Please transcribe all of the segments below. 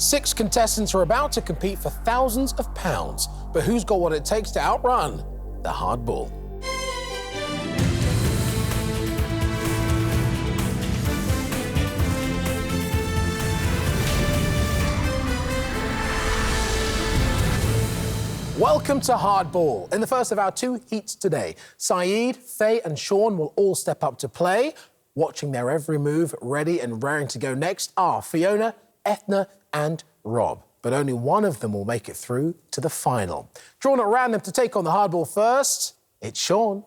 6 contestants are about to compete for thousands of pounds, but who's got what it takes to outrun the hardball? Welcome to Hardball. In the first of our 2 heats today, Saeed, Faye and Sean will all step up to play. Watching their every move, ready and raring to go next are Fiona, Ethna and Rob. But only one of them will make it through to the final. Drawn at random to take on the hardball first, it's Sean.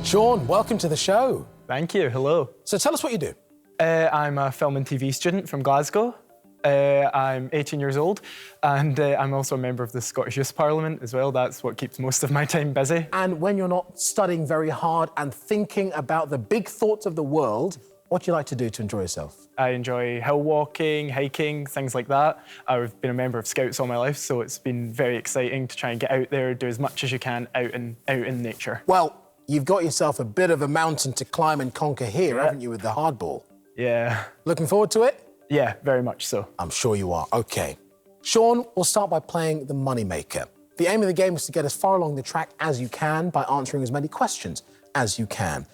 Sean, welcome to the show. Thank you, hello. So tell us what you do. I'm a film and TV student from Glasgow. I'm 18 years old, and I'm also a member of the Scottish Youth Parliament as well. That's what keeps most of my time busy. And when you're not studying very hard and thinking about the big thoughts of the world, what do you like to do to enjoy yourself? I enjoy hill walking, hiking, things like that. I've been a member of Scouts all my life, so it's been very exciting to try and get out there, do as much as you can out in nature. Well, you've got yourself a bit of a mountain to climb and conquer here, haven't you, with the hardball? Yeah. Looking forward to it? Yeah, very much so. I'm sure you are. OK. Sean, we'll start by playing the moneymaker. The aim of the game is to get as far along the track as you can by answering as many questions as you can.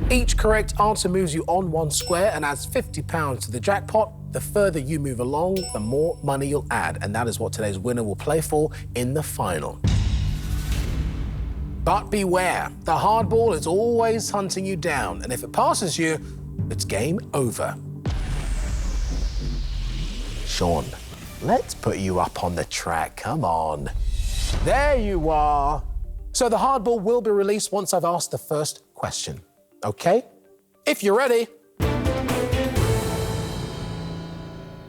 Each correct answer moves you on 1 square and adds £50 to the jackpot. The further you move along, the more money you'll add. And that is what today's winner will play for in the final. But beware, the hardball is always hunting you down. And if it passes you, it's game over. Sean, let's put you up on the track. Come on. There you are. So the hardball will be released once I've asked the first question. OK? If you're ready.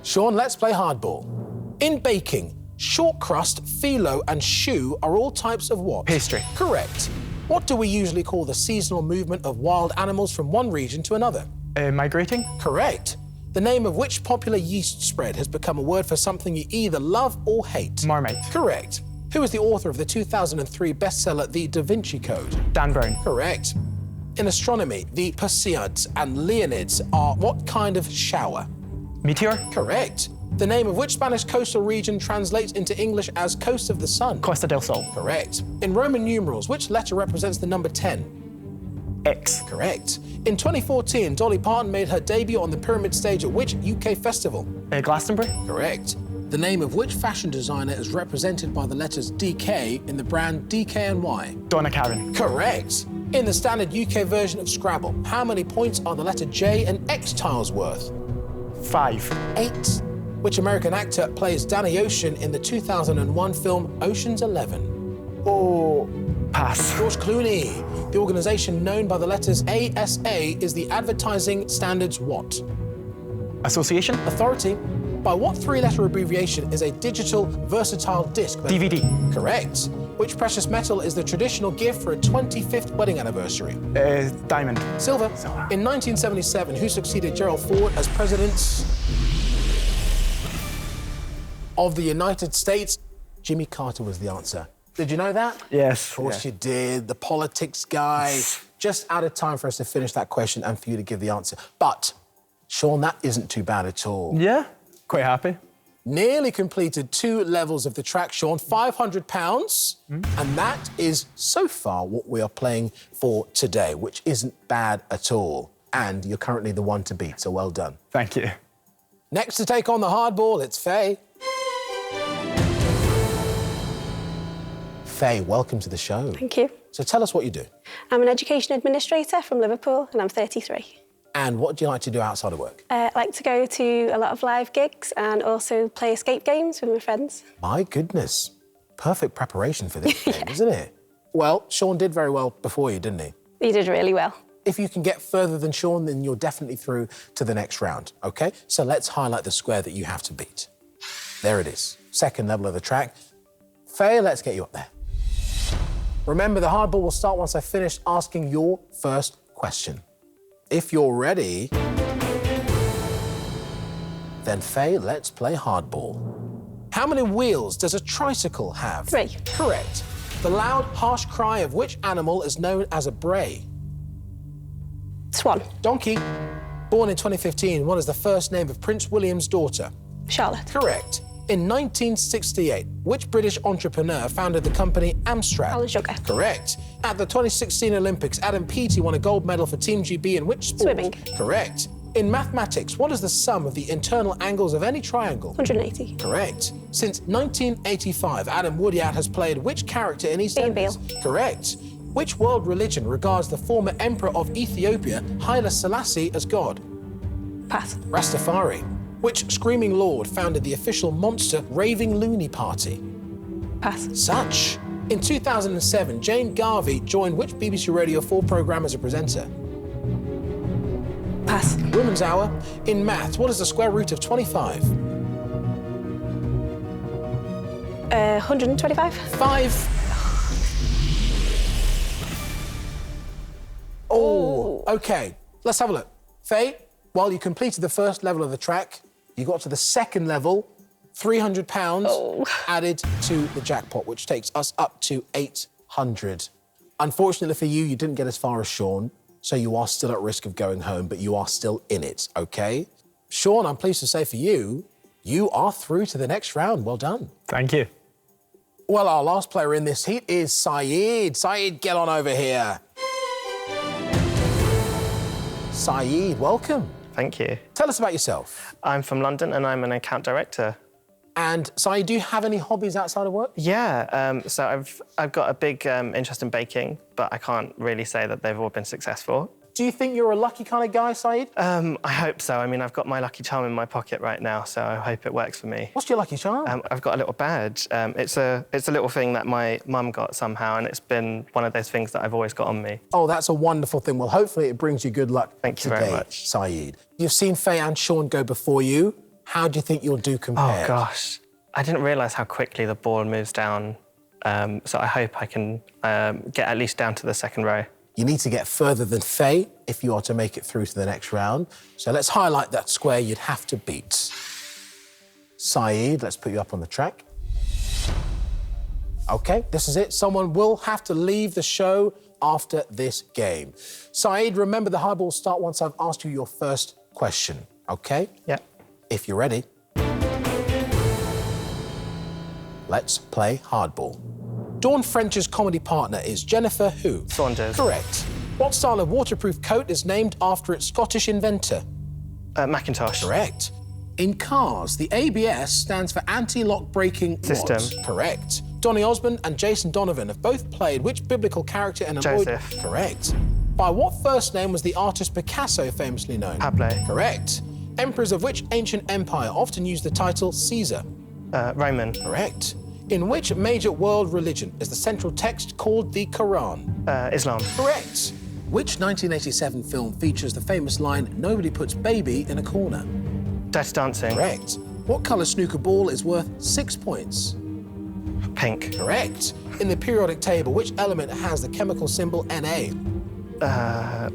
Sean, let's play hardball. In baking, short crust, phyllo and choux are all types of what? Pastry. Correct. What do we usually call the seasonal movement of wild animals from one region to another? Migrating. Correct. The name of which popular yeast spread has become a word for something you either love or hate? Marmite. Correct. Who is the author of the 2003 bestseller The Da Vinci Code? Dan Brown. Correct. In astronomy, the Perseids and Leonids are what kind of shower? Meteor. Correct. The name of which Spanish coastal region translates into English as Coast of the Sun? Costa del Sol. Correct. In Roman numerals, which letter represents the number 10? X. Correct. In 2014, Dolly Parton made her debut on the Pyramid stage at which UK festival? Glastonbury. Correct. The name of which fashion designer is represented by the letters DK in the brand DKNY? Donna Karan. Correct. In the standard UK version of Scrabble, how many points are the letter J and X tiles worth? 5. 8. Which American actor plays Danny Ocean in the 2001 film Ocean's 11? Oh, pass. George Clooney. The organisation known by the letters ASA is the Advertising Standards what? Association. Authority. By what 3-letter abbreviation is a digital versatile disc? DVD. Correct. Which precious metal is the traditional gift for a 25th wedding anniversary? Diamond. Silver. In 1977, who succeeded Gerald Ford as president of the United States? Jimmy Carter was the answer. Did you know that? Yes. Of course you did. The politics guy. Just out of time for us to finish that question and for you to give the answer. But, Sean, that isn't too bad at all. Yeah, quite happy. Nearly completed 2 levels of the track, Sean. £500. And that is, so far, what we are playing for today, which isn't bad at all. And you're currently the one to beat, so well done. Thank you. Next to take on the hardball, it's Faye. Faye, welcome to the show. Thank you. So tell us what you do. I'm an education administrator from Liverpool and I'm 33. And what do you like to do outside of work? I like to go to a lot of live gigs and also play escape games with my friends. My goodness. Perfect preparation for this game, isn't it? Well, Sean did very well before you, didn't he? He did really well. If you can get further than Sean, then you're definitely through to the next round, OK? So let's highlight the square that you have to beat. There it is. Second level of the track. Faye, let's get you up there. Remember, the hardball will start once I finish asking your first question. If you're ready, then Faye, let's play hardball. How many wheels does a tricycle have? 3. Correct. The loud, harsh cry of which animal is known as a bray? Swan. Donkey. Born in 2015, what is the first name of Prince William's daughter? Charlotte. Correct. In 1968, which British entrepreneur founded the company Amstrad? Alan Sugar. Correct. At the 2016 Olympics, Adam Peaty won a gold medal for Team GB in which sport? Swimming. Correct. In mathematics, what is the sum of the internal angles of any triangle? 180. Correct. Since 1985, Adam Woodyard has played which character in EastEnders? Beale. Correct. Which world religion regards the former emperor of Ethiopia, Haile Selassie, as God? Pass. Rastafari. Which screaming lord founded the official monster Raving Loony Party? Pass. Such. In 2007, Jane Garvey joined which BBC Radio 4 programme as a presenter? Pass. Women's Hour. In maths, what is the square root of 25? 125. 5. Oh, OK. Let's have a look. Faye, while you completed the first level of the track, you got to the second level, £300 added to the jackpot, which takes us up to 800. Unfortunately for you, you didn't get as far as Sean, so you are still at risk of going home, but you are still in it, OK? Sean, I'm pleased to say for you, you are through to the next round. Well done. Thank you. Well, our last player in this heat is Saeed. Saeed, get on over here. Saeed, welcome. Thank you. Tell us about yourself. I'm from London and I'm an account director. And Saeed, do you have any hobbies outside of work? Yeah, so I've got a big interest in baking, but I can't really say that they've all been successful. Do you think you're a lucky kind of guy, Saeed? I hope so. I mean, I've got my lucky charm in my pocket right now, so I hope it works for me. What's your lucky charm? I've got a little badge. It's a little thing that my mum got somehow, and it's been one of those things that I've always got on me. Oh, that's a wonderful thing. Well, hopefully it brings you good luck Thank you today, very much. Saeed. You've seen Faye and Sean go before you. How do you think you'll do compared? Oh, gosh. I didn't realise how quickly the ball moves down, so I hope I can get at least down to the second row. You need to get further than Faye if you are to make it through to the next round. So let's highlight that square you'd have to beat. Saeed, let's put you up on the track. OK, this is it. Someone will have to leave the show after this game. Saeed, remember the hardball start once I've asked you your first question, OK? Yeah. If you're ready, let's play hardball. Dawn French's comedy partner is Jennifer who? Saunders. Correct. What style of waterproof coat is named after its Scottish inventor? Macintosh. Correct. In cars, the ABS stands for anti-lock braking System. what? Correct. Donny Osmond and Jason Donovan have both played which biblical character in a Joseph. Correct. By what first name was the artist Picasso famously known? Pablo. Correct. Emperors of which ancient empire often used the title Caesar? Roman. Correct. In which major world religion is the central text called the Quran? Islam. Correct. Which 1987 film features the famous line, "Nobody puts baby in a corner"? Dirty Dancing. Correct. What colour snooker ball is worth 6 points? Pink. Correct. In the periodic table, which element has the chemical symbol Na?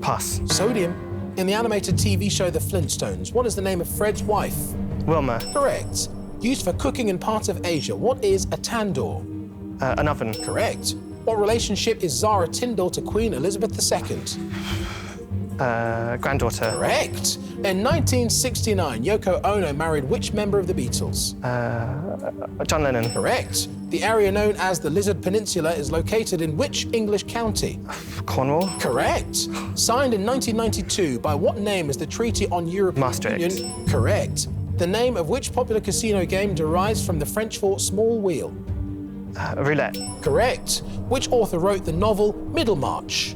Pass. Sodium. In the animated TV show The Flintstones, what is the name of Fred's wife? Wilma. Correct. Used for cooking in parts of Asia, what is a tandoor? An oven. Correct. What relationship is Zara Tindall to Queen Elizabeth II? Granddaughter. Correct. In 1969, Yoko Ono married which member of the Beatles? John Lennon. Correct. The area known as the Lizard Peninsula is located in which English county? Cornwall. Correct. Signed in 1992, by what name is the Treaty on European Maastricht. Union? Correct. The name of which popular casino game derives from the French for small wheel? Roulette. Correct. Which author wrote the novel Middlemarch?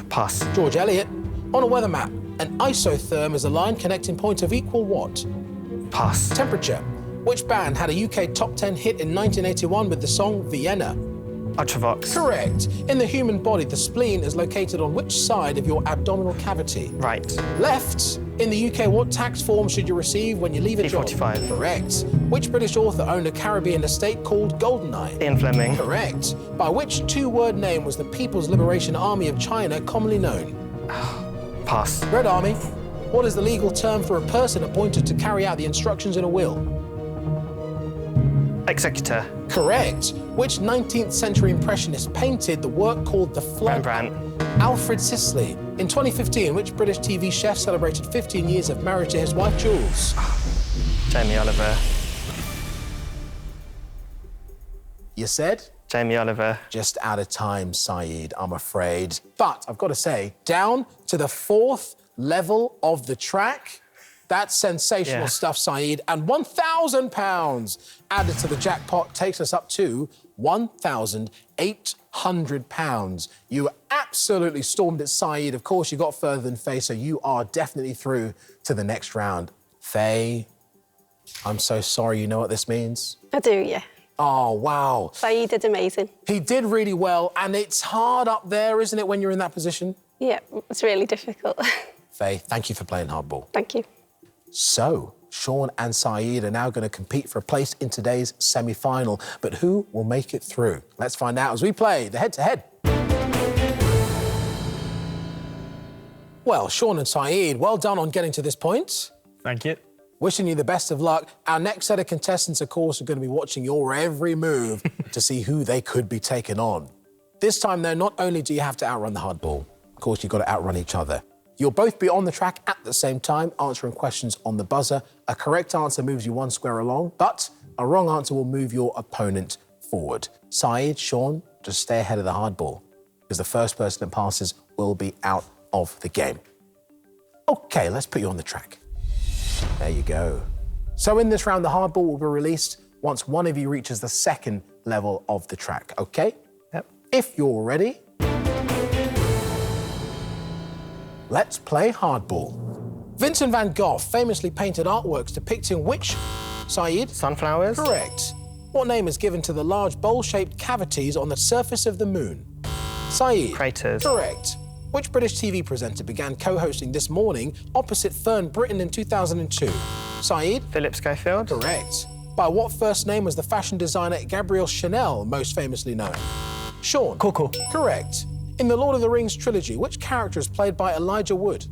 Pass. George Eliot. On a weather map, an isotherm is a line connecting point of equal what? Pass. Temperature. Which band had a UK top 10 hit in 1981 with the song Vienna? Ultravox. Correct. In the human body, the spleen is located on which side of your abdominal cavity? Right. Left. In the UK, what tax form should you receive when you leave a job? P45. Correct. Which British author owned a Caribbean estate called Goldeneye? Ian Fleming. Correct. By which two-word name was the People's Liberation Army of China commonly known? Pass. Red Army. What is the legal term for a person appointed to carry out the instructions in a will? Executor. Correct. Which 19th century impressionist painted the work called The Flood? Rembrandt. Alfred Sisley. In 2015, which British TV chef celebrated 15 years of marriage to his wife, Jules? Jamie Oliver. You said? Jamie Oliver. Just out of time, Saeed, I'm afraid. But I've got to say, down to the 4th level of the track. That's sensational stuff, Saeed. And £1,000 added to the jackpot takes us up to £1,800. You absolutely stormed it, Saeed. Of course, you got further than Faye, so you are definitely through to the next round. Faye, I'm so sorry. You know what this means? I do, yeah. Oh, wow. Saeed did amazing. He did really well, and it's hard up there, isn't it, when you're in that position? Yeah, it's really difficult. Faye, thank you for playing hardball. Thank you. So, Sean and Saeed are now going to compete for a place in today's semi-final. But who will make it through? Let's find out as we play the head-to-head. Well, Sean and Saeed, well done on getting to this point. Thank you. Wishing you the best of luck. Our next set of contestants, of course, are going to be watching your every move to see who they could be taking on. This time, though, not only do you have to outrun the hardball, of course, you've got to outrun each other. You'll both be on the track at the same time, answering questions on the buzzer. A correct answer moves you one square along, but a wrong answer will move your opponent forward. Saeed, Sean, just stay ahead of the hardball, because the first person that passes will be out of the game. OK, let's put you on the track. There you go. So in this round, the hardball will be released once one of you reaches the 2nd level of the track, OK? Yep. If you're ready, let's play hardball. Vincent van Gogh famously painted artworks depicting which, Saeed? Sunflowers. Correct. What name is given to the large bowl-shaped cavities on the surface of the moon? Saeed? Craters. Correct. Which British TV presenter began co-hosting This Morning opposite Fern Britton in 2002? Saeed? Philip Schofield. Correct. By what first name was the fashion designer Gabrielle Chanel most famously known? Sean? Coco. Correct. In the Lord of the Rings trilogy, which character is played by Elijah Wood?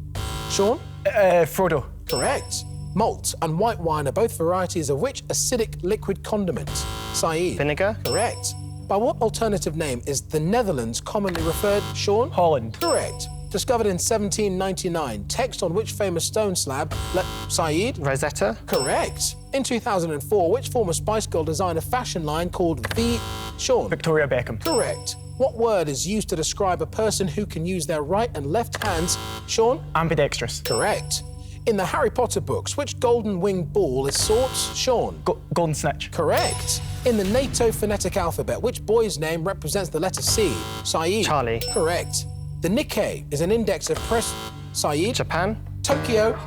Sean? Frodo. Correct. Malt and white wine are both varieties of which acidic liquid condiment? Saeed? Vinegar. Correct. By what alternative name is the Netherlands commonly referred? Sean? Holland. Correct. Discovered in 1799, text on which famous stone slab? Saeed? Rosetta. Correct. In 2004, which former Spice Girl designed a fashion line called Sean? Victoria Beckham. Correct. What word is used to describe a person who can use their right and left hands? Sean? Ambidextrous. Correct. In the Harry Potter books, which golden-winged ball is sought? Sean? Golden snitch. Correct. In the NATO phonetic alphabet, which boy's name represents the letter C? Saeed? Charlie. Correct. The Nikkei is an index of press... Saeed? Japan. Tokyo.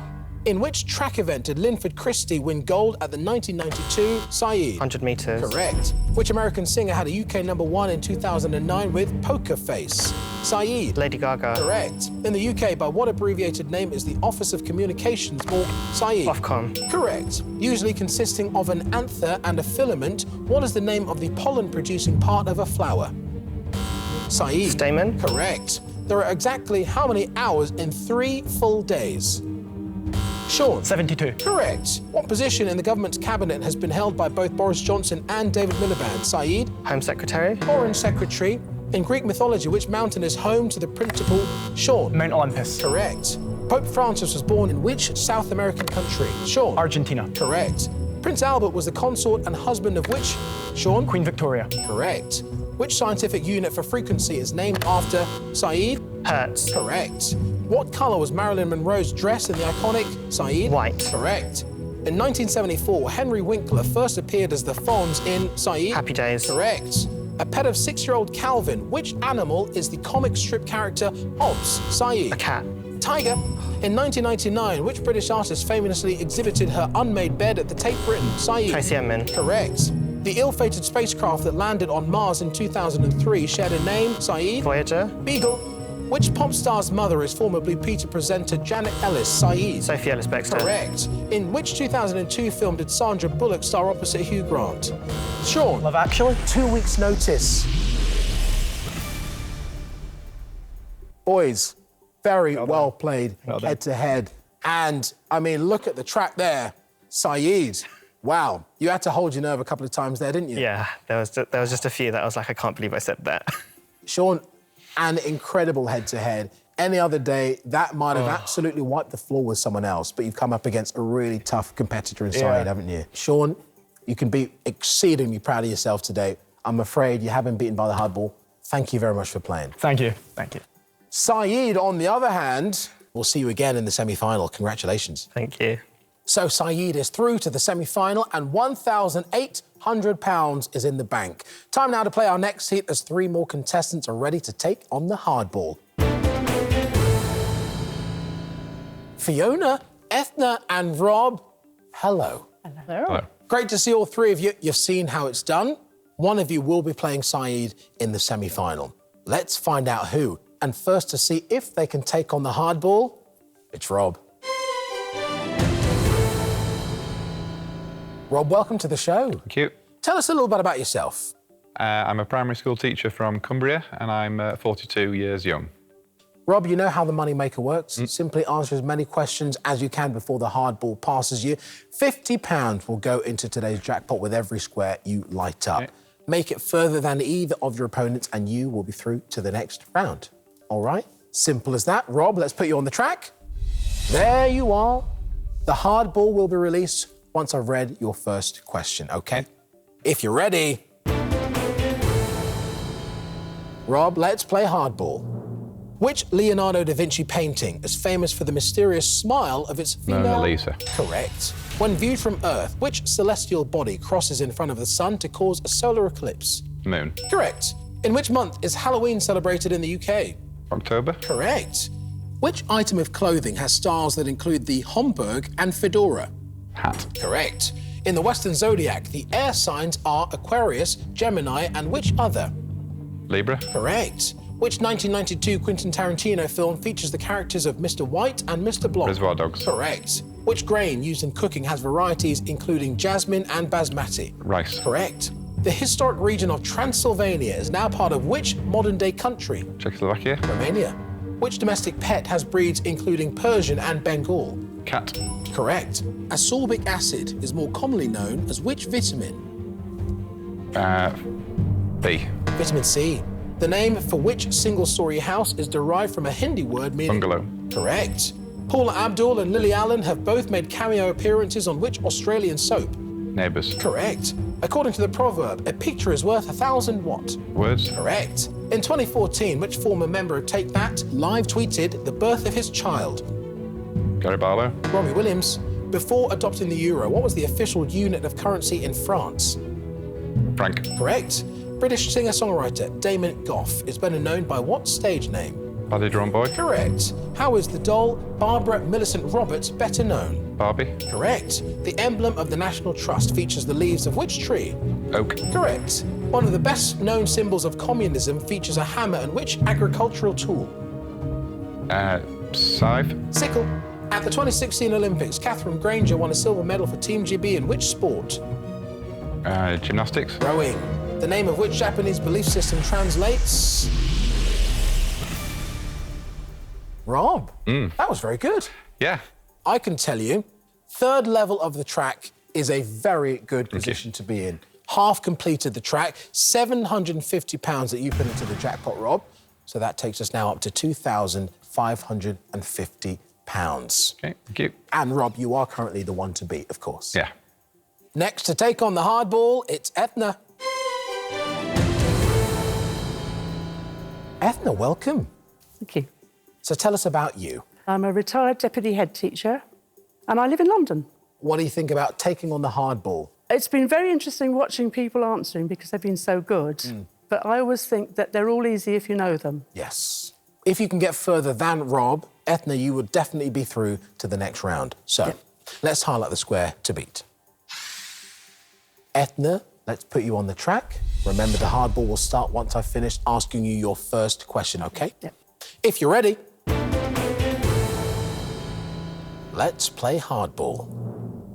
In which track event did Linford Christie win gold at the 1992 Saeed? 100 metres. Correct. Which American singer had a UK #1 in 2009 with Poker Face? Saeed? Lady Gaga. Correct. In the UK, by what abbreviated name is the Office of Communications Board? Saeed? Ofcom. Correct. Usually consisting of an anther and a filament, what is the name of the pollen-producing part of a flower? Saeed? Stamen. Correct. There are exactly how many hours in 3 full days? Sean? 72. Correct. What position in the government's cabinet has been held by both Boris Johnson and David Miliband? Saeed? Home Secretary. Foreign Secretary. In Greek mythology, which mountain is home to the principal? Sean? Mount Olympus. Correct. Pope Francis was born in which South American country? Sean? Argentina. Correct. Prince Albert was the consort and husband of which? Sean? Queen Victoria. Correct. Which scientific unit for frequency is named after? Saeed? Hertz. Correct. What colour was Marilyn Monroe's dress in the iconic Saeed? White. Correct. In 1974, Henry Winkler first appeared as the Fonz in Saeed? Happy Days. Correct. A pet of 6-year-old Calvin, which animal is the comic strip character Hobbs? Saeed? A cat. Tiger. In 1999, which British artist famously exhibited her unmade bed at the Tate Britain? Saeed? Tracy Emin. Correct. The ill-fated spacecraft that landed on Mars in 2003 shared a name? Saeed? Voyager. Beagle. Which pop star's mother is former Blue Peter presenter Janet Ellis? Saeed? Sophie Ellis-Bextor. Correct. In which 2002 film did Sandra Bullock star opposite Hugh Grant? Sean? Love Actually. 2 weeks' notice. Boys, very well played, head to head. And, I mean, look at the track there. Saeed, wow. You had to hold your nerve a couple of times there, didn't you? Yeah, there was just a few that I was like, I can't believe I said that. Sean, An incredible head-to-head. Any other day, that might have absolutely wiped the floor with someone else, but you've come up against a really tough competitor inside, haven't you? Sean, you can be exceedingly proud of yourself today. I'm afraid you have been beaten by the hardball. Thank you very much for playing. Thank you. Thank you. Saeed, on the other hand, we'll see you again in the semi-final. Congratulations. Thank you. So Saeed is through to the semi-final and £1,800 is in the bank. Time now to play our next heat as 3 more contestants are ready to take on the hardball. Fiona, Ethna and Rob, hello. Hello. Great to see all 3 of you. You've seen how it's done. One of you will be playing Saeed in the semi-final. Let's find out who. And first to see if they can take on the hardball, it's Rob. Rob, welcome to the show. Thank you. Tell us a little bit about yourself. I'm a primary school teacher from Cumbria and I'm 42 years young. Rob, you know how the moneymaker works. Simply answer as many questions as you can before the hardball passes you. £50 will go into today's jackpot with every square you light up. Okay. Make it further than either of your opponents and you will be through to the next round. All right? Simple as that. Rob, let's put you on the track. There you are. The hardball will be released once I've read your first question, okay? If you're ready... Rob, let's play hardball. Which Leonardo da Vinci painting is famous for the mysterious smile of its female... Mona Lisa. Correct. When viewed from Earth, which celestial body crosses in front of the sun to cause a solar eclipse? Moon. Correct. In which month is Halloween celebrated in the UK? October. Correct. Which item of clothing has stars that include the Homburg and fedora? Hat. Correct. In the Western zodiac, the air signs are Aquarius, Gemini, and which other? Libra. Correct. Which 1992 Quentin Tarantino film features the characters of Mr. White and Mr. Blanc? Reservoir Dogs. Correct. Which grain used in cooking has varieties including jasmine and basmati? Rice. Correct. The historic region of Transylvania is now part of which modern-day country? Czechoslovakia. Romania. Which domestic pet has breeds including Persian and Bengal? Cat. Correct. Ascorbic acid is more commonly known as which vitamin? B. Vitamin C. The name for which single-storey house is derived from a Hindi word meaning... Bungalow. Correct. Paula Abdul and Lily Allen have both made cameo appearances on which Australian soap? Neighbours. Correct. According to the proverb, a picture is worth 1,000 what? Words. Correct. In 2014, which former member of Take That live tweeted the birth of his child? Gary Barlow. Robbie Williams. Before adopting the euro, what was the official unit of currency in France? Frank. Correct. British singer-songwriter Damon Gough is better known by what stage name? Badly Drawn Boy. Correct. How is the doll Barbara Millicent Roberts better known? Barbie. Correct. The emblem of the National Trust features the leaves of which tree? Oak. Correct. One of the best-known symbols of communism features a hammer and which agricultural tool? Scythe. Sickle. At the 2016 Olympics, Catherine Granger won a silver medal for Team GB in which sport? Gymnastics. Rowing. The name of which Japanese belief system translates... Rob, that was very good. Yeah. I can tell you, third level of the track is a very good position to be in. Half completed the track, £750 that you put into the jackpot, Rob. So that takes us now up to £2,550. Okay, thank you. And Rob, you are currently the one to beat, of course. Yeah. Next to take on the hardball, it's Ethna. Ethna, welcome. Thank you. So tell us about you. I'm a retired deputy head teacher and I live in London. What do you think about taking on the hardball? It's been very interesting watching people answering because they've been so good. But I always think that they're all easy if you know them. Yes. If you can get further than Rob, Ethna, you would definitely be through to the next round. So let's highlight the square to beat. Ethna, let's put you on the track. Remember, the hardball will start once I've finished asking you your first question, OK? Yep. If you're ready, let's play hardball.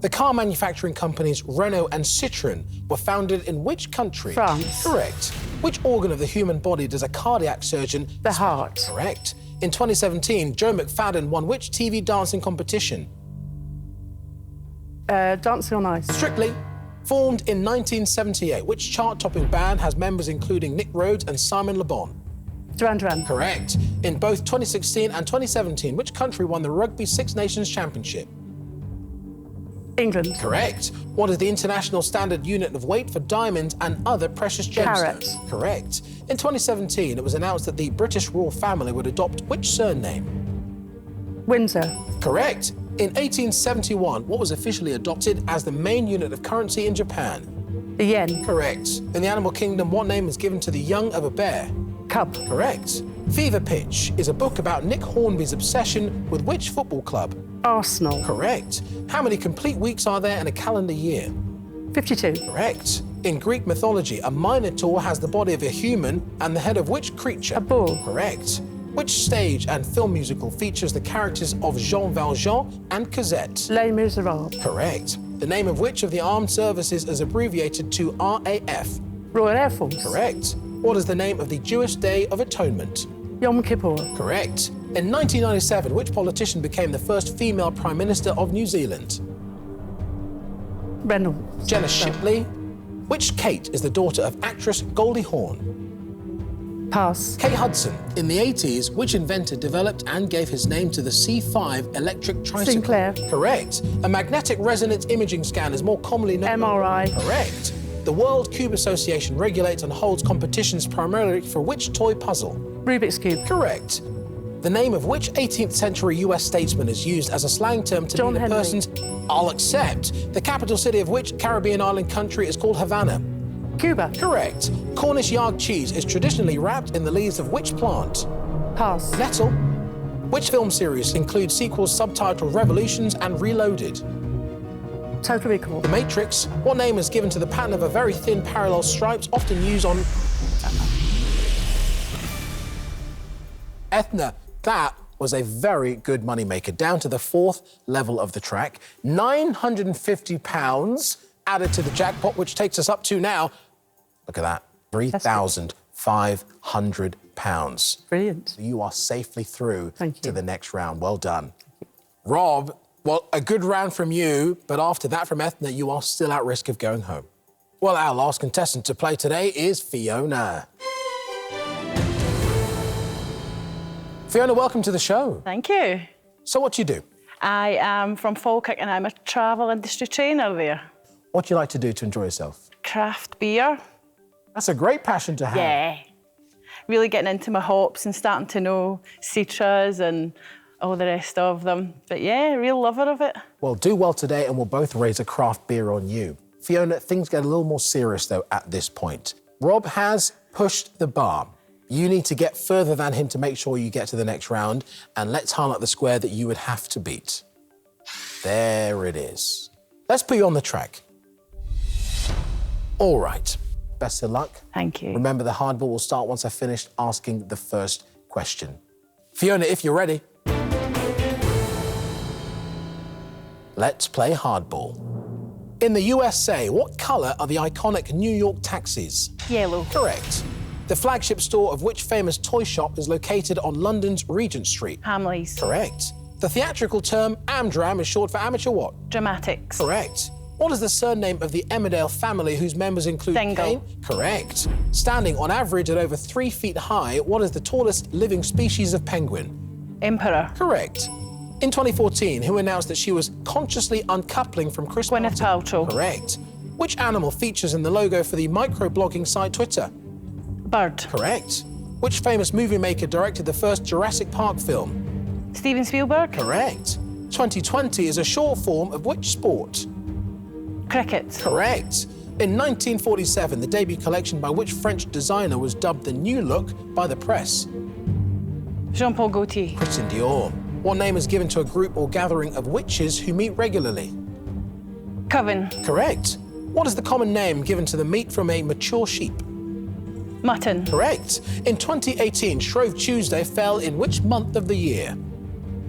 The car manufacturing companies Renault and Citroën were founded in which country? France. Correct. Which organ of the human body does a cardiac surgeon... The heart. Correct. In 2017, Joe McFadden won which TV dancing competition? Dancing on Ice. Strictly. Formed in 1978, which chart-topping band has members including Nick Rhodes and Simon Le Bon? Duran Duran. Correct. In both 2016 and 2017, which country won the Rugby Six Nations Championship? England. Correct. What is the international standard unit of weight for diamonds and other precious gemstones? Carat. Correct. In 2017, it was announced that the British royal family would adopt which surname? Windsor. Correct. In 1871, what was officially adopted as the main unit of currency in Japan? The yen. Correct. In the animal kingdom, what name is given to the young of a bear? Cub. Correct. Fever Pitch is a book about Nick Hornby's obsession with which football club? Arsenal. Correct. How many complete weeks are there in a calendar year? 52. Correct. In Greek mythology, a minotaur has the body of a human and the head of which creature? A bull. Correct. Which stage and film musical features the characters of Jean Valjean and Cosette? Les Miserables. Correct. The name of which of the armed services is abbreviated to RAF? Royal Air Force. Correct. What is the name of the Jewish Day of Atonement? Yom Kippur. Correct. In 1997, which politician became the first female Prime Minister of New Zealand? Reynolds. Jenna Shipley. Which Kate is the daughter of actress Goldie Hawn? Pass. Kate Hudson. In the 80s, which inventor developed and gave his name to the C5 electric tricycle? Sinclair. Correct. A magnetic resonance imaging scan is more commonly known... MRI. Correct. The World Cube Association regulates and holds competitions primarily for which toy puzzle? Rubik's Cube. Correct. The name of which 18th century US statesman is used as a slang term to John mean a Henry. person's... I'll accept. The capital city of which Caribbean island country is called Havana? Cuba. Correct. Cornish yard cheese is traditionally wrapped in the leaves of which plant? Pass. Nettle. Which film series includes sequels subtitled Revolutions and Reloaded? Total Recall. The Matrix. What name is given to the pattern of a very thin parallel stripes often used on... Ethna, that was a very good moneymaker. Down to the fourth level of the track. £950 added to the jackpot, which takes us up to now, look at that, £3,500. Brilliant. You are safely through Thank you. to the next round. Well done. Rob, well, a good round from you, but after that from Ethna, you are still at risk of going home. Well, our last contestant to play today is Fiona. Fiona, welcome to the show. Thank you. So what do you do? I am from Falkirk and I'm a travel industry trainer there. What do you like to do to enjoy yourself? Craft beer. That's a great passion to have. Yeah. Really getting into my hops and starting to know citras and all the rest of them. But yeah, real lover of it. Well, do well today and we'll both raise a craft beer on you. Fiona, things get a little more serious, though, at this point. Rob has pushed the bar. You need to get further than him to make sure you get to the next round, and let's highlight the square that you would have to beat. There it is. Let's put you on the track. All right. Best of luck. Thank you. Remember, the hardball will start once I've finished asking the first question. Fiona, if you're ready, let's play hardball. In the USA, what colour are the iconic New York taxis? Yellow. Correct. The flagship store of which famous toy shop is located on London's Regent Street? Hamleys. Correct. The theatrical term Amdram is short for amateur what? Dramatics. Correct. What is the surname of the Emmerdale family whose members include Dingle. Kane? Correct. Standing on average at over 3 feet high, what is the tallest living species of penguin? Emperor. Correct. In 2014, who announced that she was consciously uncoupling from Chris Gwyneth Martin? Paltrow. Correct. Which animal features in the logo for the microblogging site Twitter? Bird. Correct. Which famous movie maker directed the first Jurassic Park film? Steven Spielberg. Correct. 2020 is a short form of which sport? Cricket. Correct. In 1947, the debut collection by which French designer was dubbed the New Look by the press? Jean-Paul Gaultier. Christian Dior. What name is given to a group or gathering of witches who meet regularly? Coven. Correct. What is the common name given to the meat from a mature sheep? Mutton. Correct. In 2018, Shrove Tuesday fell in which month of the year?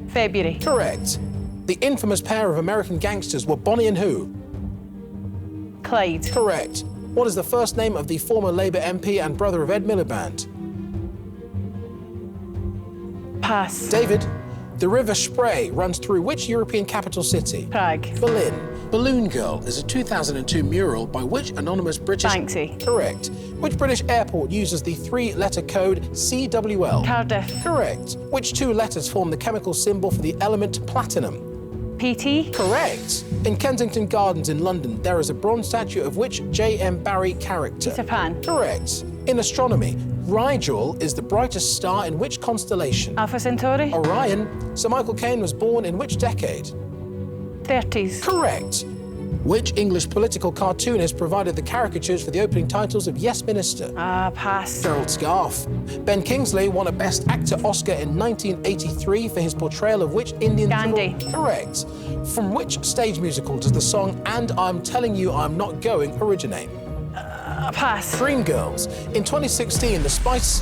February. Correct. The infamous pair of American gangsters were Bonnie and who? Clyde. Correct. What is the first name of the former Labour MP and brother of Ed Miliband? Pass. David, the River Spree runs through which European capital city? Prague. Berlin. Balloon Girl is a 2002 mural by which anonymous British... Banksy. Correct. Which British airport uses the three-letter code CWL? Cardiff. Correct. Which two letters form the chemical symbol for the element platinum? PT. Correct. In Kensington Gardens in London, there is a bronze statue of which J.M. Barrie character? Peter Pan. Correct. In astronomy, Rigel is the brightest star in which constellation? Alpha Centauri. Orion. Sir Michael Caine was born in which decade? 30s. Correct. Which English political cartoonist provided the caricatures for the opening titles of Yes Minister? Pass. Gerald Scarfe. Ben Kingsley won a Best Actor Oscar in 1983 for his portrayal of which Indian... Gandhi. Correct. From which stage musical does the song And I'm Telling You I'm Not Going originate? Pass. Dreamgirls. In 2016, the Spice...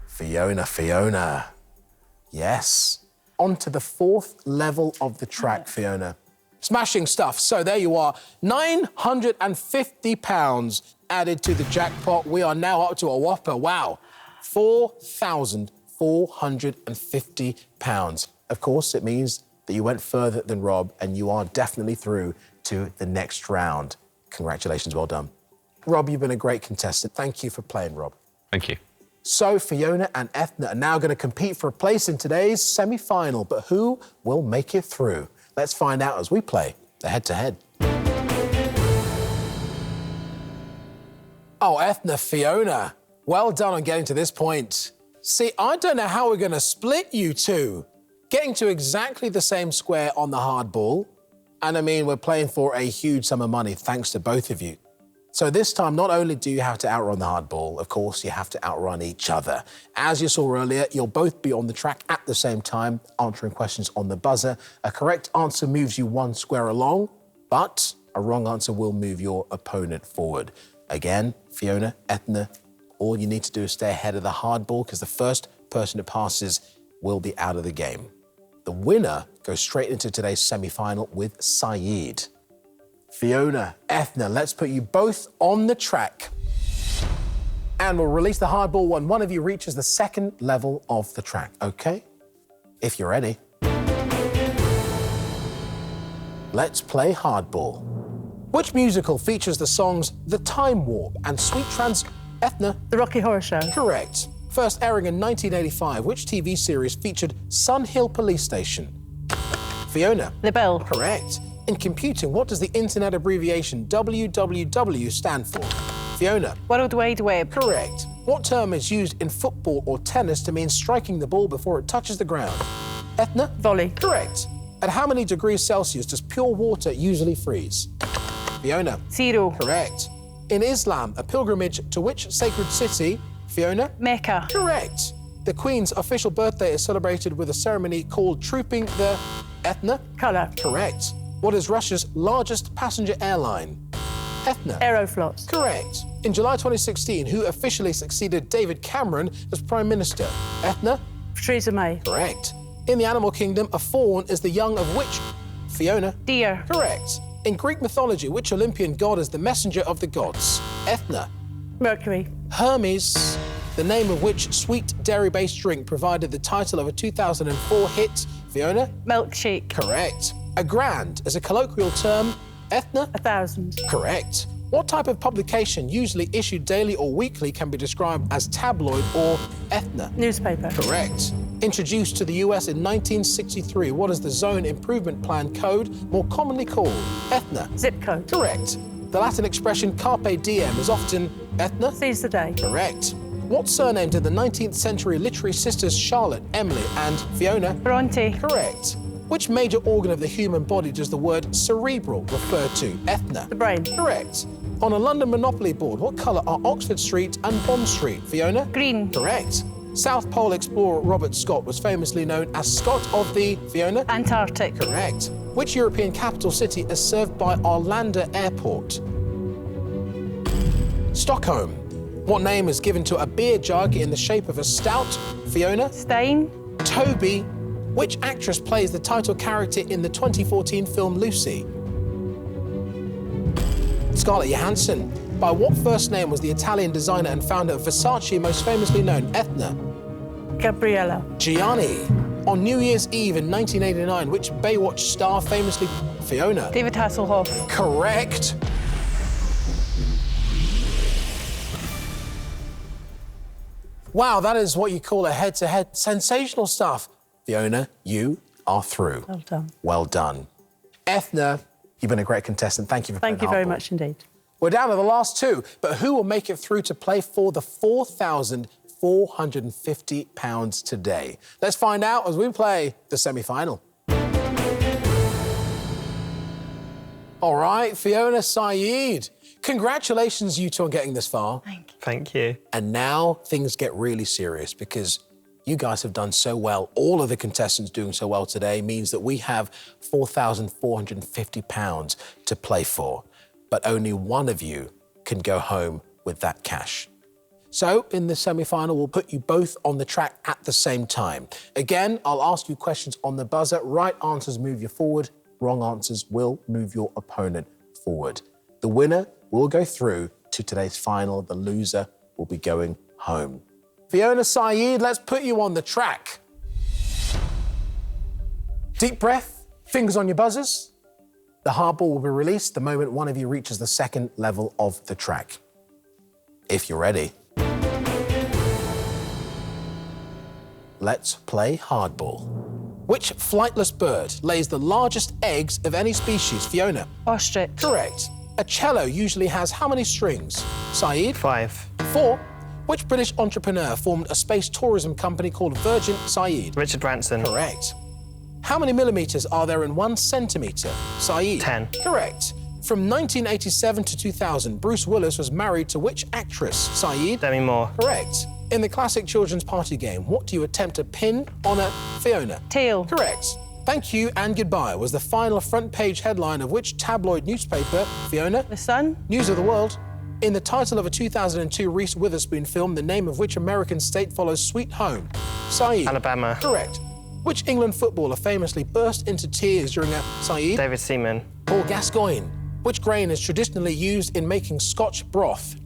Fiona. Yes. On to the fourth level of the track, Fiona. Smashing stuff. So there you are. £950 added to the jackpot. We are now up to a whopper. Wow. £4,450. Of course, it means that you went further than Rob and you are definitely through to the next round. Congratulations, well done. Rob, you've been a great contestant. Thank you for playing, Rob. Thank you. So Fiona and Ethna are now going to compete for a place in today's semi-final, but who will make it through? Let's find out as we play the head-to-head. Oh, Ethna, Fiona, well done on getting to this point. See, I don't know how we're going to split you two. Getting to exactly the same square on the hardball, and I mean, we're playing for a huge sum of money thanks to both of you. So this time, not only do you have to outrun the hardball, of course, you have to outrun each other. As you saw earlier, you'll both be on the track at the same time, answering questions on the buzzer. A correct answer moves you one square along, but a wrong answer will move your opponent forward. Again, Fiona, Ethna, all you need to do is stay ahead of the hardball because the first person who passes will be out of the game. The winner goes straight into today's semi-final with Saeed. Fiona, Ethna, let's put you both on the track. And we'll release the hardball when one of you reaches the second level of the track, okay? If you're ready. Let's play hardball. Which musical features the songs The Time Warp and Sweet Trans... Ethna? The Rocky Horror Show. Correct. First airing in 1985, which TV series featured Sun Hill Police Station? Fiona? The Bill. Correct. In computing, what does the internet abbreviation www stand for? Fiona? World Wide Web. Correct. What term is used in football or tennis to mean striking the ball before it touches the ground? Ethna? Volley. Correct. At how many degrees Celsius does pure water usually freeze? Fiona? 0. Correct. In Islam, a pilgrimage to which sacred city? Fiona? Mecca. Correct. The Queen's official birthday is celebrated with a ceremony called Trooping the... Ethna? Colour. Correct. What is Russia's largest passenger airline? Ethna? Aeroflot. Correct. In July 2016, who officially succeeded David Cameron as Prime Minister? Ethna? Theresa May. Correct. In the animal kingdom, a fawn is the young of which? Fiona? Deer. Correct. In Greek mythology, which Olympian god is the messenger of the gods? Ethna? Mercury. Hermes, the name of which sweet dairy-based drink provided the title of a 2004 hit? Fiona? Milkshake. Correct. A grand is a colloquial term. Ethna? 1,000. Correct. What type of publication, usually issued daily or weekly, can be described as tabloid or Ethna? Newspaper. Correct. Introduced to the US in 1963, what is the Zone Improvement Plan code more commonly called? Ethna? Zip code. Correct. The Latin expression carpe diem is often Ethna? Seize the day. Correct. What surname did the 19th century literary sisters Charlotte, Emily and Fiona? Bronte. Correct. Which major organ of the human body does the word cerebral refer to? Ethna? The brain. Correct. On a London Monopoly board, what colour are Oxford Street and Bond Street? Fiona? Green. Correct. South Pole explorer Robert Scott was famously known as Scott of the... Fiona? Antarctic. Correct. Which European capital city is served by Arlanda Airport? Stockholm. What name is given to a beer jug in the shape of a stout? Fiona? Stein. Toby. Which actress plays the title character in the 2014 film Lucy? Scarlett Johansson. By what first name was the Italian designer and founder of Versace most famously known? Ethna? Gabriella. Gianni. On New Year's Eve in 1989, which Baywatch star famously... Fiona. David Hasselhoff. Correct. Wow, that is what you call a head-to-head. Sensational stuff. Fiona, you are through. Well done. Well done. Ethna, you've been a great contestant. Thank you for playing Thank you very hardball. much indeed. We're down to the last two, but who will make it through to play for the £4,450 today? Let's find out as we play the semi-final. All right, Fiona, Saeed, congratulations you two on getting this far. Thank you. And now things get really serious because you guys have done so well. All of the contestants doing so well today means that we have £4,450 to play for. But only one of you can go home with that cash. So in the semi-final, we'll put you both on the track at the same time. Again, I'll ask you questions on the buzzer. Right answers move you forward. Wrong answers will move your opponent forward. The winner will go through to today's final. The loser will be going home. Fiona, Saeed, let's put you on the track. Deep breath, fingers on your buzzers. The hardball will be released the moment one of you reaches the second level of the track. If you're ready, let's play hardball. Which flightless bird lays the largest eggs of any species? Fiona. Ostrich. Correct. A cello usually has how many strings? Saeed. 5. 4. Which British entrepreneur formed a space tourism company called Virgin? Saeed. Richard Branson. Correct. How many millimetres are there in 1 centimetre? Saeed. 10. Correct. From 1987 to 2000, Bruce Willis was married to which actress? Saeed. Demi Moore. Correct. In the classic children's party game, what do you attempt to pin on a Fiona? Tail. Correct. Thank you and goodbye was the final front page headline of which tabloid newspaper? Fiona. The Sun. News of the World. In the title of a 2002 Reese Witherspoon film, the name of which American state follows Sweet Home? Saeed. Alabama. Correct. Which England footballer famously burst into tears during a... Saeed. David Seaman. Paul Gascoigne. Which grain is traditionally used in making Scotch broth?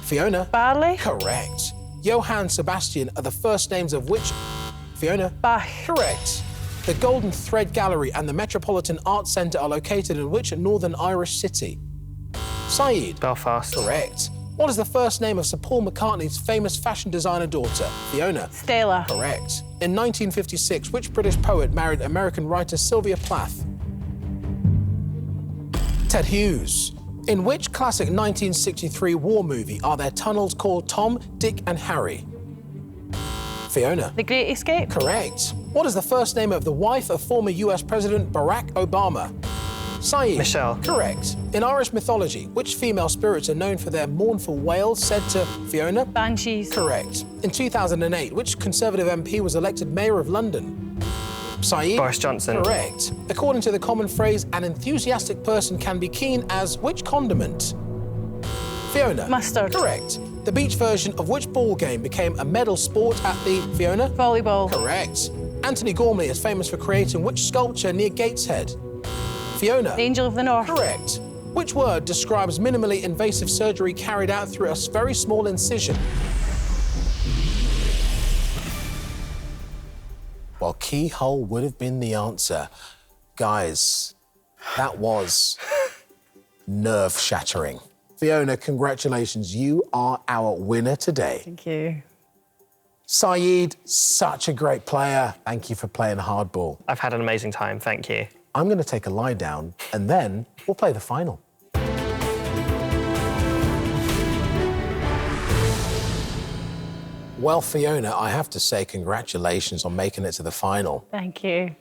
Fiona. Barley. Correct. Johann Sebastian are the first names of which... Fiona. Bach. Correct. The Golden Thread Gallery and the Metropolitan Arts Centre are located in which Northern Irish city? Saeed. Belfast. Correct. What is the first name of Sir Paul McCartney's famous fashion designer daughter? Fiona. Stella. Correct. In 1956, which British poet married American writer Sylvia Plath? Ted Hughes. In which classic 1963 war movie are there tunnels called Tom, Dick and Harry? Fiona. The Great Escape. Correct. What is the first name of the wife of former US President Barack Obama? Saeed. Michelle. Correct. In Irish mythology, which female spirits are known for their mournful wails said to Fiona? Banshees. Correct. In 2008, which Conservative MP was elected Mayor of London? Saeed? Boris Johnson. Correct. According to the common phrase, an enthusiastic person can be keen as which condiment? Fiona. Mustard. Correct. The beach version of which ball game became a medal sport at the... Fiona? Volleyball. Correct. Anthony Gormley is famous for creating which sculpture near Gateshead? Fiona. The Angel of the North. Correct. Which word describes minimally invasive surgery carried out through a very small incision? Well, keyhole would have been the answer. Guys, that was nerve-shattering. Fiona, congratulations. You are our winner today. Thank you. Saeed, such a great player. Thank you for playing hardball. I've had an amazing time, thank you. I'm going to take a lie down, and then we'll play the final. Well, Fiona, I have to say congratulations on making it to the final. Thank you.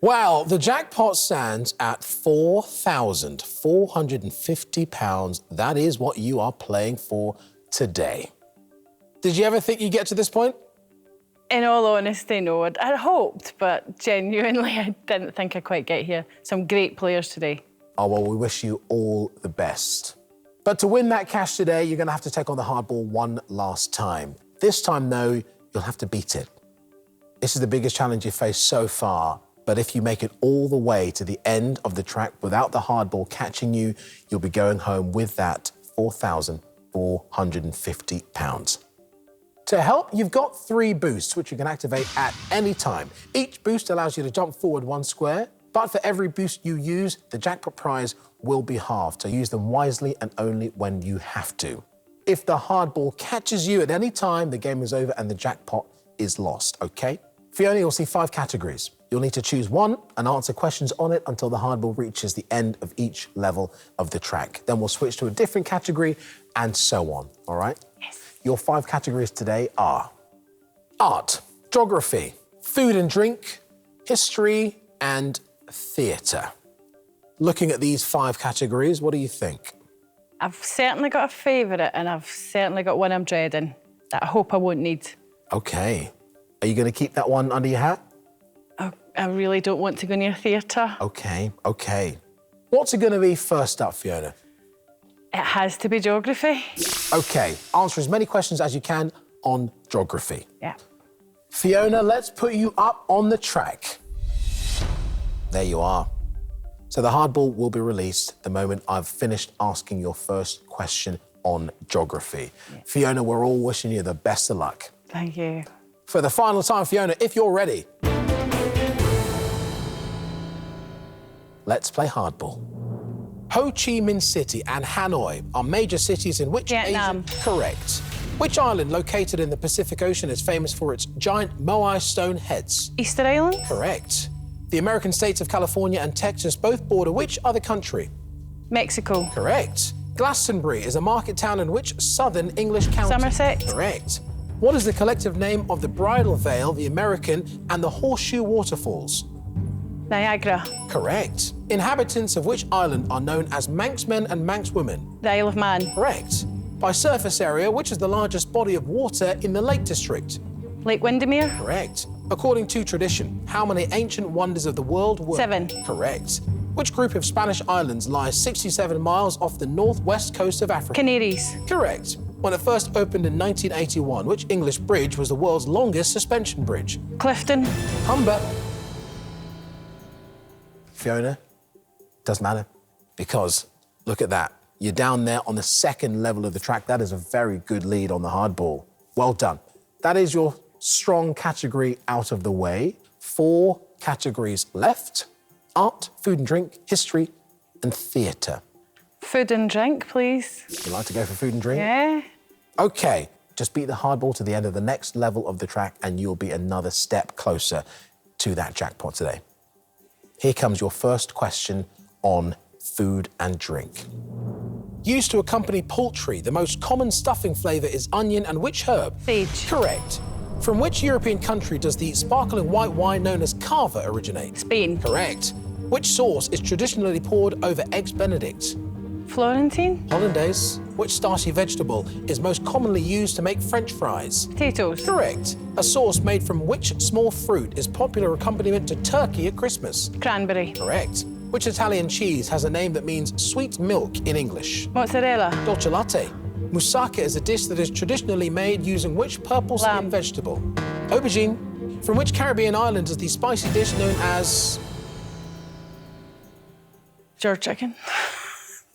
Well, the jackpot stands at £4,450. That is what you are playing for today. Did you ever think you'd get to this point? In all honesty, no. I hoped, but genuinely, I didn't think I'd quite get here. Some great players today. Oh, well, we wish you all the best. But to win that cash today, you're going to have to take on the hardball one last time. This time, though, you'll have to beat it. This is the biggest challenge you've faced so far, but if you make it all the way to the end of the track without the hardball catching you, you'll be going home with that £4,450. To help, you've got 3 boosts, which you can activate at any time. Each boost allows you to jump forward 1 square, but for every boost you use, the jackpot prize will be halved, so use them wisely and only when you have to. If the hardball catches you at any time, the game is over and the jackpot is lost, OK? Fiona, you'll see 5 categories. You'll need to choose one and answer questions on it until the hardball reaches the end of each level of the track. Then we'll switch to a different category and so on, all right? Yes. Your 5 categories today are art, geography, food and drink, history and theatre. Looking at these 5 categories, what do you think? I've certainly got a favourite and I've certainly got one I'm dreading that I hope I won't need. OK. Are you going to keep that one under your hat? I really don't want to go near theatre. OK, OK. What's it going to be first up, Fiona? It has to be geography. OK, answer as many questions as you can on geography. Yeah. Fiona, let's put you up on the track. There you are. So the hardball will be released the moment I've finished asking your first question on geography. Yeah. Fiona, we're all wishing you the best of luck. Thank you. For the final time, Fiona, if you're ready, let's play hardball. Ho Chi Minh City and Hanoi are major cities in which Vietnam. Asian... Correct. Which island located in the Pacific Ocean is famous for its giant moai stone heads? Easter Island? Correct. The American states of California and Texas both border which other country? Mexico. Correct. Glastonbury is a market town in which southern English county? Somerset. Correct. What is the collective name of the Bridal Veil, the American, and the Horseshoe Waterfalls? Niagara. Correct. Inhabitants of which island are known as Manxmen and Manxwomen? The Isle of Man. Correct. By surface area, which is the largest body of water in the Lake District? Lake Windermere. Correct. According to tradition, how many ancient wonders of the world were? 7. Correct. Which group of Spanish islands lies 67 miles off the northwest coast of Africa? Canaries. Correct. When it first opened in 1981, which English bridge was the world's longest suspension bridge? Clifton. Humber. Fiona, doesn't matter, because look at that. You're down there on the 2nd level of the track. That is a very good lead on the hardball. Well done. That is your strong category out of the way. 4 categories left: art, food and drink, history and theatre. Food and drink, please. You like to go for food and drink? Yeah. OK, just beat the hardball to the end of the next level of the track and you'll be another step closer to that jackpot today. Here comes your first question on food and drink. Used to accompany poultry, the most common stuffing flavour is onion and which herb? Sage. Correct. From which European country does the sparkling white wine known as cava originate? Spain. Correct. Which sauce is traditionally poured over eggs Benedict? Florentine. Hollandaise. Which starchy vegetable is most commonly used to make French fries? Potatoes. Correct. A sauce made from which small fruit is popular accompaniment to turkey at Christmas? Cranberry. Correct. Which Italian cheese has a name that means sweet milk in English? Mozzarella. Dolce latte. Moussaka is a dish that is traditionally made using which purple skin Lamb. vegetable? Aubergine. From which Caribbean island is the spicy dish known as... Jerk chicken.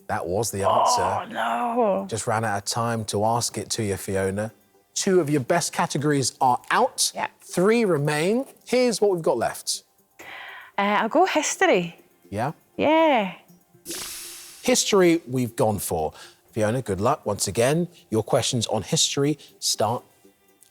That was the answer. Oh, no. Just ran out of time to ask it to you, Fiona. 2 of your best categories are out. Yeah. 3 remain. Here's what we've got left. I'll go history. Yeah? Yeah. History we've gone for. Fiona, good luck once again. Your questions on history start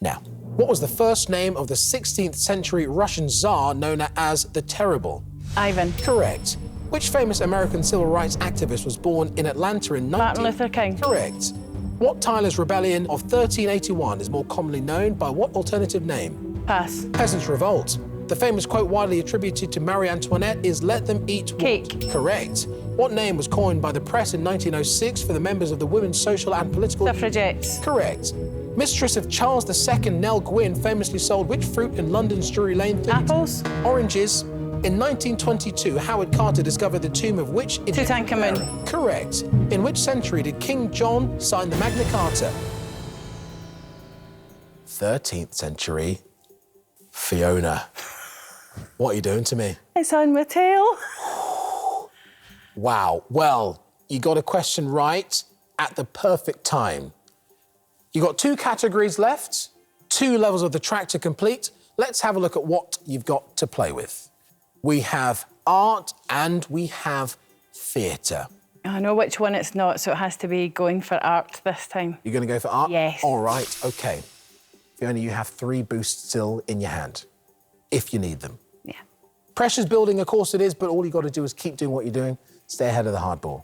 now. What was the first name of the 16th century Russian Tsar known as the Terrible? Ivan. Correct. Which famous American civil rights activist was born in Atlanta in Martin Luther King. Correct. What Tyler's Rebellion of 1381 is more commonly known by what alternative name? Pass. Peasants' Revolt. The famous quote widely attributed to Marie Antoinette is "Let them eat what?" Cake. Correct. What name was coined by the press in 1906 for the members of the Women's Social and Political... Suffragettes. Correct. Mistress of Charles II, Nell Gwynn, famously sold which fruit in London's Drury Lane Theatre? Apples. Oranges. In 1922, Howard Carter discovered the tomb of which... Tutankhamun. Correct. In which century did King John sign the Magna Carta? 13th century. Fiona, what are you doing to me? It's on my tail. Wow. Well, you got a question right at the perfect time. You got 2 categories left. 2 levels of the track to complete. Let's have a look at what you've got to play with. We have art and we have theatre. I know which one it's not, so it has to be going for art this time. You're going to go for art? Yes. All right, OK. Fiona, you have 3 boosts still in your hand, if you need them. Yeah. Pressure's building, of course it is, but all you've got to do is keep doing what you're doing. Stay ahead of the hardball.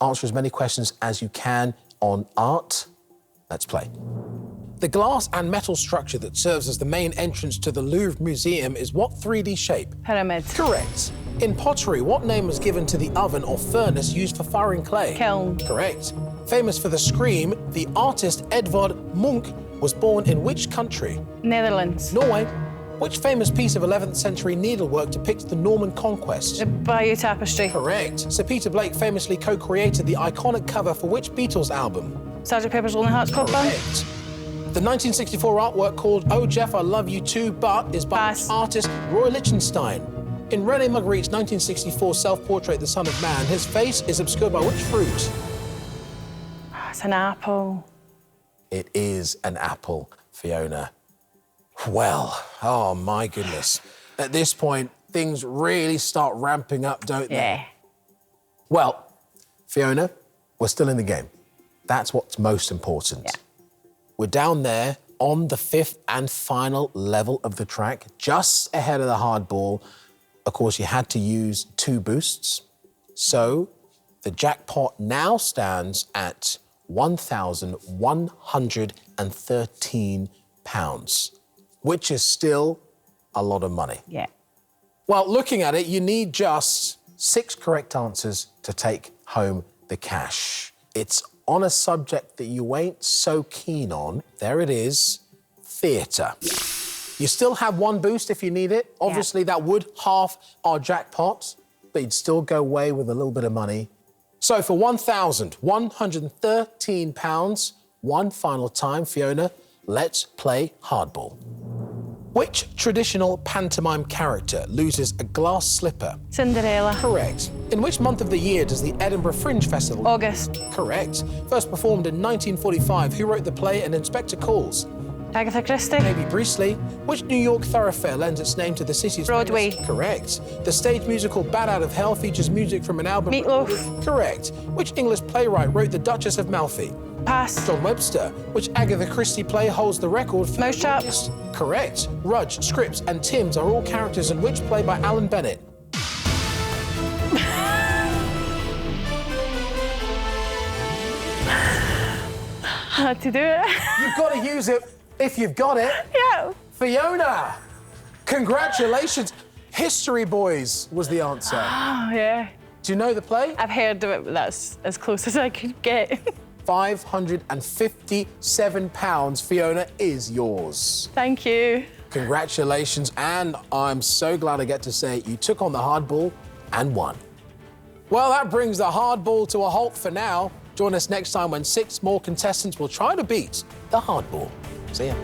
Answer as many questions as you can on art. Let's play. The glass and metal structure that serves as the main entrance to the Louvre Museum is what 3D shape? Pyramid. Correct. In pottery, what name was given to the oven or furnace used for firing clay? Kiln. Correct. Famous for the Scream, the artist Edvard Munch was born in which country? Netherlands. Norway. Which famous piece of 11th century needlework depicts the Norman conquest? The Bayeux Tapestry. Correct. Sir Peter Blake famously co-created the iconic cover for which Beatles album? Sgt. Pepper's Lonely Hearts Club Band. Correct. The 1964 artwork called Oh Jeff, I Love You Too, But is by Pass. which artist Roy Lichtenstein. In René Magritte's 1964 self-portrait The Son of Man, his face is obscured by which fruit? It's an apple. It is an apple, Fiona. Well, oh my goodness. At this point, things really start ramping up, don't they? Yeah. Well, Fiona, we're still in the game. That's what's most important. Yeah. We're down there on the 5th and final level of the track, just ahead of the hardball. Of course, you had to use 2 boosts. So the jackpot now stands at £1,113, which is still a lot of money. Yeah. Well, looking at it, you need just 6 correct answers to take home the cash. It's on a subject that you ain't so keen on. There it is, theatre. You still have 1 boost if you need it. Obviously, that would half our jackpot, but you'd still go away with a little bit of money. So for £1,113, one final time, Fiona, let's play hardball. Which traditional pantomime character loses a glass slipper? Cinderella. Correct. In which month of the year does the Edinburgh Fringe Festival? August. Correct. First performed in 1945, who wrote the play An Inspector Calls? Agatha Christie. Maybe Priestley. Which New York thoroughfare lends its name to the city's Broadway. famous- Correct. The stage musical Bat Out of Hell features music from an album... Meatloaf. Correct. Which English playwright wrote The Duchess of Malfi? Pass. John Webster. Which Agatha Christie play holds the record for... Mousetrap. Correct. Rudge, Scripps and Timms are all characters in which play by Alan Bennett? Had to do it. You've got to use it if you've got it. Yeah. Fiona, congratulations. History Boys was the answer. Oh, yeah. Do you know the play? I've heard of it, but that's as close as I could get. £557, Fiona, is yours. Thank you. Congratulations, and I'm so glad I get to say you took on the hardball and won. Well, that brings the hardball to a halt for now. Join us next time when 6 more contestants will try to beat the hardball. See ya.